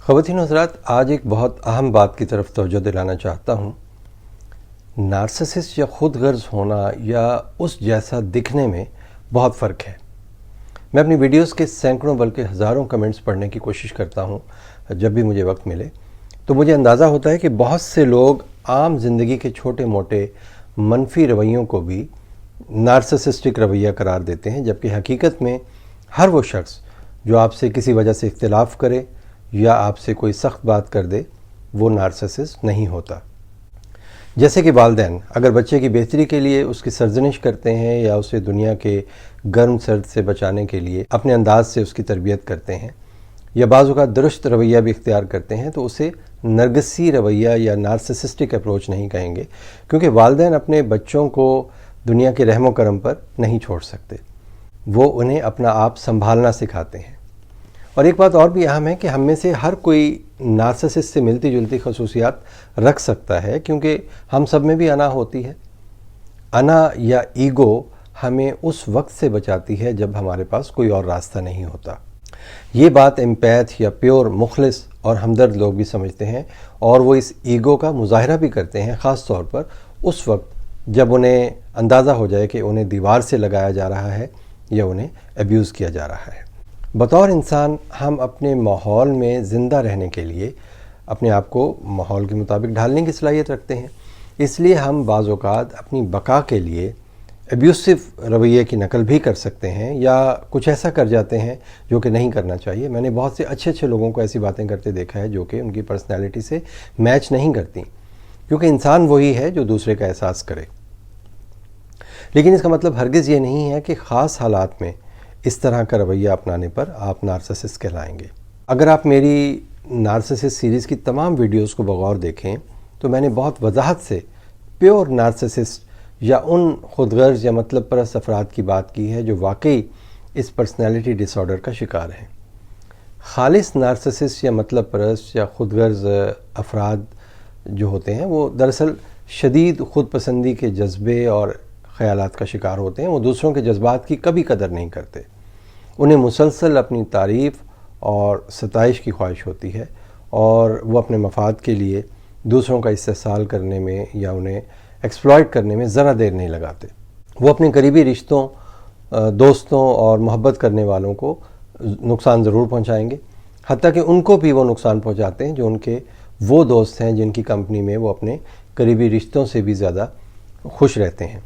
ख़वातीन और हज़रात, आज एक बहुत अहम बात की तरफ तवज्जो दिलाना चाहता हूँ। नार्सिसिस्ट या ख़ुद गर्ज़ होना या उस जैसा दिखने में बहुत फ़र्क है। मैं अपनी वीडियोस के सैकड़ों बल्कि हज़ारों कमेंट्स पढ़ने की कोशिश करता हूँ जब भी मुझे वक्त मिले, तो मुझे अंदाज़ा होता है कि बहुत से लोग आम ज़िंदगी के छोटे मोटे मनफी रवैयों को भी नार्सिसिस्टिक रवैया करार देते हैं, जबकि हकीकत में हर वो शख्स जो आपसे किसी वजह से इख्तिलाफ़ करे या आपसे कोई सख्त बात कर दे, वो नार्सिसिस्ट नहीं होता। जैसे कि वालिदैन अगर बच्चे की बेहतरी के लिए उसकी सरजनिश करते हैं या उसे दुनिया के गर्म सर्द से बचाने के लिए अपने अंदाज से उसकी तरबियत करते हैं या बाज़ औक़ात दुरुस्त रवैया भी इख्तियार करते हैं, तो उसे नरगिसी रवैया या नार्सिसिस्टिक अप्रोच नहीं कहेंगे, क्योंकि वालिदैन अपने बच्चों को दुनिया के रहमो करम पर नहीं छोड़ सकते। वो उन्हें अपना आप संभालना सिखाते हैं। और एक बात और भी अहम है कि हम में से हर कोई नार्सिसिस्ट से मिलती जुलती खसूसियात रख सकता है, क्योंकि हम सब में भी अना होती है। अना या ईगो हमें उस वक्त से बचाती है जब हमारे पास कोई और रास्ता नहीं होता। ये बात एम्पैथ या प्योर मुखलिस और हमदर्द लोग भी समझते हैं, और वो इस ईगो का मुजाहरा भी करते हैं, ख़ास तौर पर उस वक्त जब उन्हें अंदाज़ा हो जाए कि उन्हें दीवार से लगाया जा रहा है या उन्हें अब्यूज़ किया जा रहा है। बतौर इंसान हम अपने माहौल में ज़िंदा रहने के लिए अपने आप को माहौल के मुताबिक ढालने की सलाहियत रखते हैं। इसलिए हम बाज़ औक़ात अपनी बका के लिए अब्यूसिव रवैये की नकल भी कर सकते हैं या कुछ ऐसा कर जाते हैं जो कि नहीं करना चाहिए। मैंने बहुत से अच्छे लोगों को ऐसी बातें करते देखा है जो कि उनकी पर्सनैलिटी से मैच नहीं करती, क्योंकि इंसान वही है जो दूसरे का एहसास करे। लेकिन इसका मतलब हरगिज़ ये नहीं है कि ख़ास हालात में इस तरह का रवैया अपनाने पर आप नार्सिसिस्ट कहलाएंगे। अगर आप मेरी नार्सिसिस्ट सीरीज़ की तमाम वीडियोस को बगौर देखें तो मैंने बहुत वजाहत से प्योर नार्सिसिस्ट या उन खुदगर्ज़ या मतलब परस्त अफराद की बात की है जो वाकई इस पर्सनैलिटी डिसऑर्डर का शिकार हैं। खालिस नार्सिसिस्ट या मतलब परस्त या खुदगर्ज़ अफराद जो होते हैं वो दरअसल शदीद ख़ुद पसंदी के जज्बे और ख़यालात का शिकार होते हैं। वो दूसरों के जज्बात की कभी कदर नहीं करते। उन्हें मुसलसल अपनी तारीफ़ और सताइश की ख्वाहिश होती है, और वो अपने मफाद के लिए दूसरों का इस्तेहसाल करने में या उन्हें एक्सप्लॉइट करने में ज़रा देर नहीं लगाते। वो अपने करीबी रिश्तों, दोस्तों और मोहब्बत करने वालों को नुकसान ज़रूर पहुंचाएंगे, हत्ता कि उनको भी वो नुकसान पहुंचाते हैं जो उनके वो दोस्त हैं जिनकी कंपनी में वो अपने करीबी रिश्तों से भी ज़्यादा खुश रहते हैं।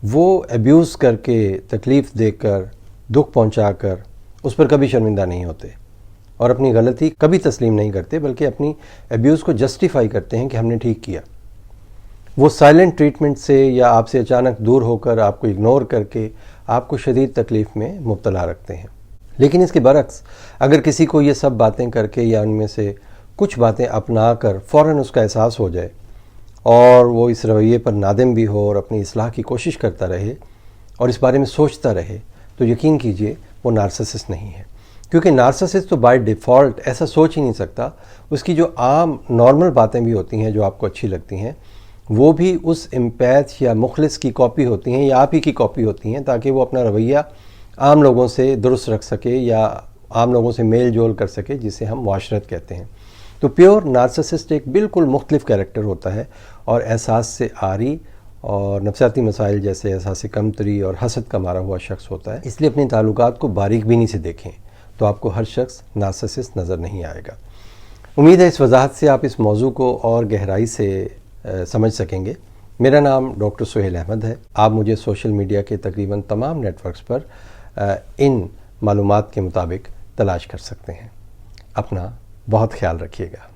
वो अब्यूज़ करके, तकलीफ़ देकर, दुख पहुंचाकर उस पर कभी शर्मिंदा नहीं होते और अपनी गलती कभी तस्लीम नहीं करते, बल्कि अपनी अब्यूज़ को जस्टिफाई करते हैं कि हमने ठीक किया। वो साइलेंट ट्रीटमेंट से या आपसे अचानक दूर होकर, आपको इग्नोर करके आपको शदीद तकलीफ़ में मुब्तला रखते हैं। लेकिन इसके बरक्स अगर किसी को ये सब बातें करके या उनमें से कुछ बातें अपना कर फ़ौरन उसका एहसास हो जाए और वो इस रवैये पर नादिम भी हो और अपनी इस्लाह की कोशिश करता रहे और इस बारे में सोचता रहे, तो यकीन कीजिए वो नार्सिसिस्ट नहीं है। क्योंकि नार्सिसिस्ट तो बाय डिफ़ॉल्ट ऐसा सोच ही नहीं सकता। उसकी जो आम नॉर्मल बातें भी होती हैं जो आपको अच्छी लगती हैं, वो भी उस एम्पैथ या मुखलिस की कॉपी होती हैं या आप ही की कॉपी होती हैं, ताकि वो अपना रवैया आम लोगों से दुरुस्त रख सके या आम लोगों से मेल जोल कर सके, जिसे हम मुआशरत कहते हैं। तो प्योर नार्सिसिस्ट एक बिल्कुल मुख्तलिफ कैरेक्टर होता है और एहसास से आरी और नफसियाती मसाइल जैसे एहसास कमतरी और हसद का मारा हुआ शख्स होता है। इसलिए अपने ताल्लुकात को बारीक बीनी से देखें तो आपको हर शख्स नार्सिसिस्ट नज़र नहीं आएगा। उम्मीद है इस वजाहत से आप इस मौजू को और गहराई से समझ सकेंगे। मेरा नाम डॉक्टर सुहेल अहमद है। आप मुझे सोशल मीडिया के तकरीबन तमाम नेटवर्क्स पर इन मालूमात के मुताबिक तलाश कर सकते हैं। अपना बहुत ख्याल रखिएगा।